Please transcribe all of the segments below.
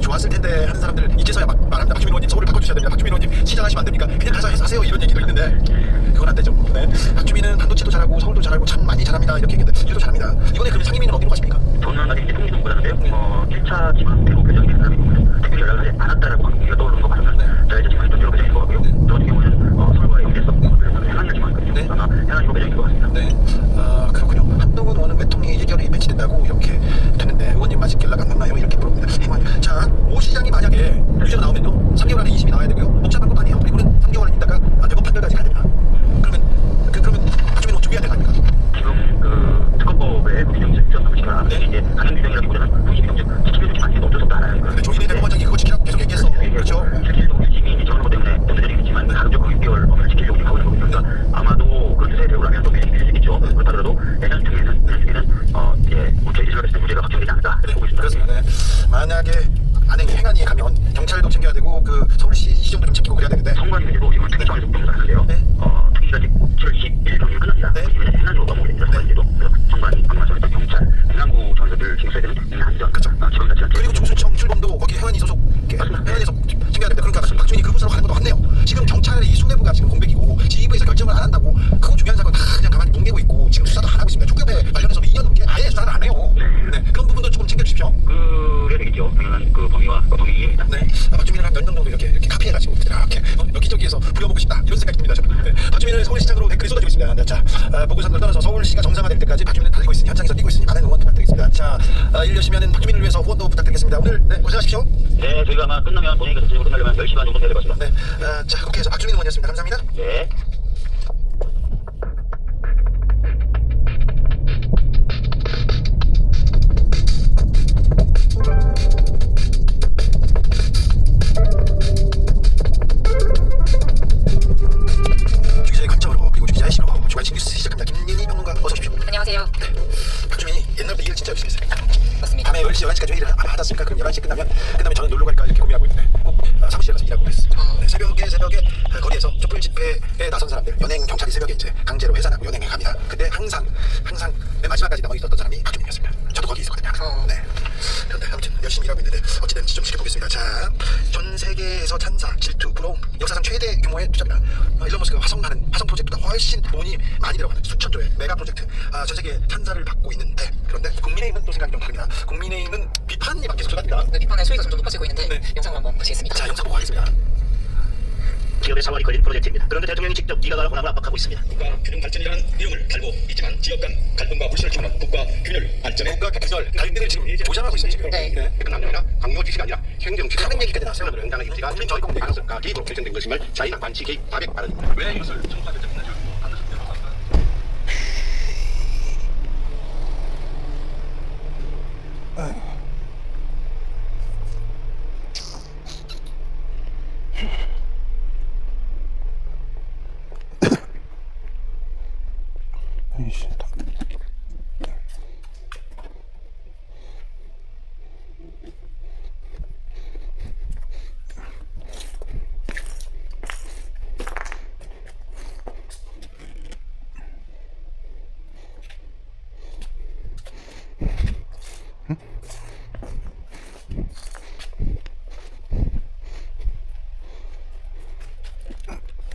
좋았을 텐데 하는 사람들 이제서야 막 말합니다. 박주민 의원님 서울을 바꿔주셔야 됩니다. 박주민 의원님 시장하시면 안 됩니까? 그냥 가서 하세요 이런 얘기도 있는데 그건 안 되죠. 네. 박주민은 반도체도 잘하고 서울도 잘하고 참 많이 잘합니다 이렇게 얘기했는데 일도 잘합니다. 이번에 그럼 상임위는 어디로 가십니까? 저는 아직 이제 통지도 못 받았는데요. 1차 지금 대구 배정이 된 사람이거든요. 특별히 연락을 하지 않았다라고 하는 얘기가 떠오르는 거 봐서는 제가 이제 지금 했던 대로 배정인 것 같고요. 저 같은 경우는 서울과의 연계성 현안이라 지금 있거든요. 아마 현안으로 배정인 것 같습니다. 네. 그렇군요. 한동훈 의원은 외통위 예결이 배치된다고 이렇게 됐는데 의원님 아직 연락 안 왔나요? 이렇게 물어봅니다. 행원. 자, 오 시장이 만약에 유죄로 나오면요 3개월 안에 2심이 나와야 되고요. 복잡한 것도 아니에요. 그리고는 3개월 안에 있다가 대법 판결까지 가야 됩니다. 그러면 박주민 의원 준비해야 되는 거 아닙니까? 지금 그 특검법의 규정이 있었던 것이가 이제 가능 규정이라기보다는 후임 규정 지키는 좀 많이 어쩔 수 없다 하나요. 근데 조인혜 대법원장이 그거 지키라고 계속 얘기했어. 그렇죠? 실질적으로 유심히 저런 것 때문에 문제점이 있지만 가급적 6개월 법을 지키려고 지금 하고 있는 거거든요. 그러니까 아마도 그런 뜻의 대우를 하면 또 매력이 있을 수 있겠죠. 그렇다 그래도 예전 중에는 이제 우체 이수가 됐을 때 문제가 확정되지 않을까 보고 있습니다. 그렇습니다. 네. 만약에 안에 행안위에 가면 경찰도 챙겨야 되고 그 서울시 시정도 좀 챙기고 그래야 되는데 선관위에도 지금 특위 차원에서 구성을 하는데요. 네. 특위가 지금 7월 10일 정도면 끝납니다. 네. 이번에 행안으로 넘어오게 됩니다. 선관위에도 선관위, 방마선에서 경찰, 행안부 차원에서 신경 써야 되는 행안안전, 그렇죠. 지방 자치단체 그리고 중수청 출범도 거기 회원이 소속 회원에서 챙겨야 됩니다. 그러니까 박주민이 그 부서로 가는 것도 맞네요. 지금 경찰의 이 수뇌부가 지금 공백이고 지휘부에서 결정을 안 한다고 크고 중요한 사건 다 그냥 가만히 뭉개고 있고 지금 수사도 안 하고 있습니다. 축협에 관련해서도 2년 넘게 아예 수사를 안 해요. 네. 그런 부분도 조금 챙겨주십시오. 그래야 되겠죠. 당연한 그 범위와 범위 이해입니다. 네. 박주민을 한 몇 년 정도 이렇게 카피해가지고 이렇게 여기저기에서 부려보고 싶다 이런 생각이 듭니다. 저는. 네. 박주민을 서울시장으로 댓글이 쏟아지고 있습니다. 네. 자, 보궐선거를 떠나서 서울시가 정상화될 때까지 박주민은 달리고 있으니 현장에서 뛰고 있으니 많은 응원 부탁드리겠습니다. 자, 일 열심히 하는 박주민을 위해서 후원도 부탁드리겠습니다. 오늘 고생하십시오. 네, 저희가 아마 끝나면 본회의가 전체적으로 끝나려면 10시 반 정도 돼야 될 것 같습니다. 네. 자, 국회에서 박주민 의원이었습니다. 감사합니다. 네. 주기자의 관점으로 그리고 주기자의 시로 주간식 뉴스 시작합니다. 김예니 평론가 어서 오십시오. 안녕하세요. 박주민이 옛날부터 일을 진짜 열심히 했어요. 맞습니다. 밤에 10시, 11시까지 회의를 하다 않습니까? 그럼 11시에 끝나면 저는 놀러 갈까 이렇게 고민하고 있는데 꼭 사무실에 가서 일하고 그랬어요. 네, 새벽에 거리에서 촛불 집회에 나선 사람들 연행 경찰이 새벽에 이제 강제로 해산하고 연행해 갑니다. 그때 항상 맨 마지막까지 남아 있었던 사람이 박주민이었습니다. 저도 거기 있었거든요. 항상. 네. 그런데 아무튼 열심히 일하고 있는데 어찌됐는지 좀 지켜보겠습니다. 자, 전 세계에서 찬사, 질투, 부러움, 역사상 최대 규모의 투자입니다. 일론 머스크가 화성 프로젝트보다 훨씬 돈이 많이 들어가는 수천 조의 메가 프로젝트. 전 세계 찬사를 받고 있는데 그런데 국민의힘은 또 생각이 좀 다릅니다. 국민의힘은 비판이 막 계속 들어갑니다. 네, 비판의 수위가 점점 높아지고 있는데 네. 영상을 한번 보시겠습니다. 자, 영상 보고 가겠습니다. 기업의 사활이 걸린 프로젝트입니다. 그런데 대통령이 직접 네가 호남을 압박하고 있습니다. 국가 균형 발전이라는 이름을 달고 있지만 지역 간 갈등과 불신을 키우는 국가 균열 발전에 국가 균열 갈등을 지금 조장하고 있어요. 지금. 네. 끝난 게 아니라 강요 지시가 아니라 행정 지시가 하는 얘기까지 나왔어요. 공당의 유지가 국민 저희 공백. 방석과 개입으로 결정된 것임을 자의나 관치 개입 파백 발언입니다. 왜 이것을 청구하게 됐는지 반드시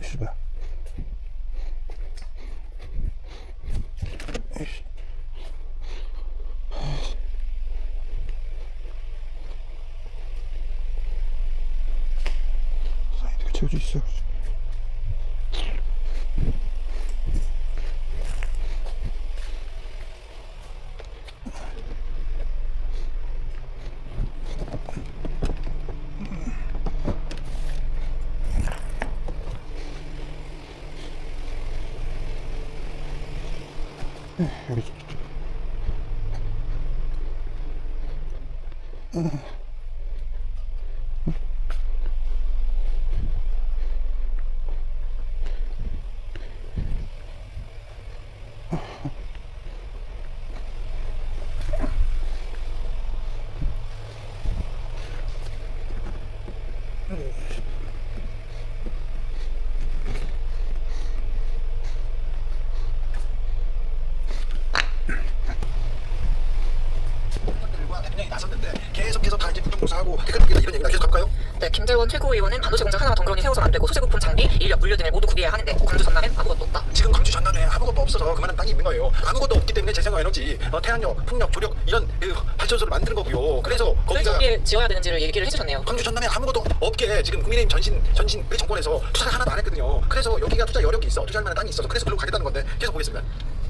씨발. 사이드가 채워져 있어. 여기 대통령이 나섰는데 계속해서 다 이제 국정조사하고 댓글 받기가 이런 얘기다. 계속 가볼까요? 네, 김재원 최고위원은 반도체 공장 하나만 덩그러니 세워서는 안 되고 소재부품, 장비, 인력, 물류 등을 모두 구비해야 하는데 광주 전남엔 아무것도 없다. 지금 광주 전남에 아무것도 없어서 그만한 땅이 있는 거예요. 아무것도 없기 때문에 재생에너지, 태양력, 풍력, 조력 이런 발전소를 만드는 거고요. 그래서 왜 거기가 저기에 지어야 되는지를 얘기를 해주셨네요. 광주 전남에 아무것도 없게 지금 국민의힘 전신 그 정권에서 투자를 하나도 안 했거든요. 그래서 여기가 투자 여력이 있어, 투자할 만한 땅이 있어서 그래서 글로 가겠다는 건데 계속 보겠습니다.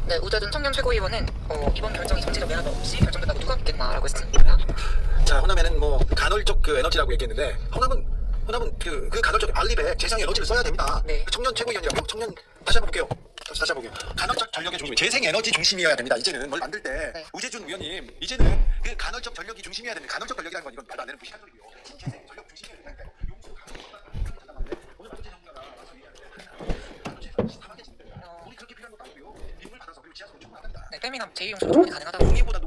네, 우재준 청년 최고위원은 이번 결정이 정치적 면허도 없이 결정됐다고 누가 믿겠나라고 했습니다. 자, 호남에는 뭐 간헐적 그 에너지라고 얘기했는데 호남은 그 간헐적 알리백 재생 에너지를 써야 됩니다. 네. 청년 최고위원이라고 청년 다시 한번 볼게요. 다시 한번 볼게요. 간헐적 전력의 중심, 재생 에너지 중심이어야 됩니다. 이제는 뭘 만들 때 네. 우재준 의원님 이제는 그 간헐적 전력이 중심이어야 됩니다. 간헐적 전력이라는 건 이건 말도 안 되는 무식한 소리고요. 재생 전력 중심이어야 된다니까요. 용수 간헐적 오늘 반도체 정부가 와서 얘기하는데 반도체에서 사망해진다. 우리 그렇게 필요한 것도 아니고요. 빗물 받아서 그리고 지하수로 충분하단다. 네, 댐이나 제2용수로 충분히 가능하다고. 용이보다